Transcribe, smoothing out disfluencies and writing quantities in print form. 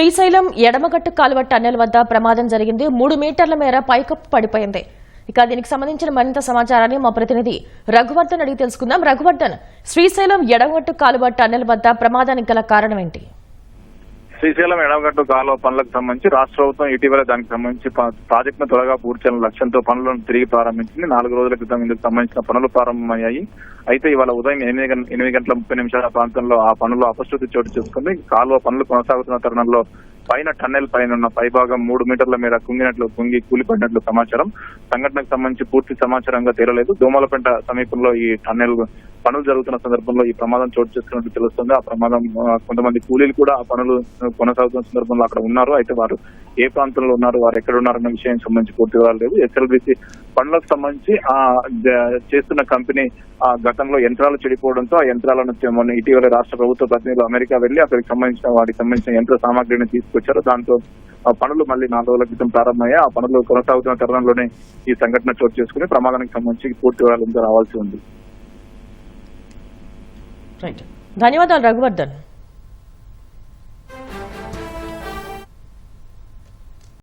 శ్రీశైలం ఎడమగట్టు కాలువ టన్నెల్ వద్ద ప్రమాదం జరిగింది. 3 మీటర్ల మేర పైకప్పు పడిపోయింది. ఇక దీనికి సంబంధించిన మరింత సమాచారాన్ని మా ప్రతినిధి రఘువర్ధన్ అడిగి తెలుసుకుందాం. రఘువర్ధన్, శ్రీశైలం ఎడమగట్టు కాలువ టన్నెల్ వద్ద ప్రమాదానికి గల కారణం ఏంటి? శ్రీశైలం ఎడమగట్టు కాలువ పనులకు సంబంధించి రాష్ట్ర ప్రభుత్వం ఇటీవల దానికి సంబంధించి ప్రాజెక్టును త్వరగా పూర్తి చేయాలని లక్ష్యంతో పనులను తిరిగి ప్రారంభించింది. 4 రోజుల క్రితం ఇందుకు సంబంధించిన పనులు ప్రారంభమయ్యాయి. అయితే ఇవాళ ఉదయం 8:30 ప్రాంతంలో ఆ పనులు అపశృతి చోటు చేసుకుంది. కాలువ పనులు కొనసాగుతున్న తరుణంలో పైన టన్నెల్ పైన ఉన్న పైభాగం 3 మీటర్ల మేర కుంగి కూలిపడినట్లు సమాచారం. సంఘటనకు సంబంధించి పూర్తి సమాచారంగా తేలలేదు. దోమలపేట సమీపంలో ఈ టన్నెల్ పనులు జరుగుతున్న సందర్భంలో ఈ ప్రమాదం చోటు చేసుకున్నట్టు తెలుస్తుంది. ఆ ప్రమాదం కొంతమంది కూలీలు కూడా ఆ పనులు కొనసాగుతున్న సందర్భంలో అక్కడ ఉన్నారు. అయితే వారు ఏ ప్రాంతంలో ఉన్నారు, వారు ఎక్కడ ఉన్నారన్న విషయం సంబంధించి పూర్తి వివరాలు లేవు. ఎస్ఎల్బిసి పనులకు సంబంధించి ఆ చేస్తున్న కంపెనీ ఆ గతంలో యంత్రాలు చెడిపోవడంతో ఆ యంత్రాలను మొన్న ఇటీవల రాష్ట్ర ప్రభుత్వ ప్రతినిధులు అమెరికా వెళ్లి అక్కడికి సంబంధించిన యంత్ర సామాగ్రిని తీసుకొచ్చారు. దాంతో పనులు మళ్ళీ 4 రోజుల క్రితం ప్రారంభమయ్యాయి. ఆ పనులు కొనసాగుతున్న తరుణంలోనే ఈ సంఘటన చోటు చేసుకుని ప్రమాదానికి సంబంధించి పూర్తి వివరాలు రావాల్సి ఉంది. ధన్యవాదాలు రఘువర్ధన్.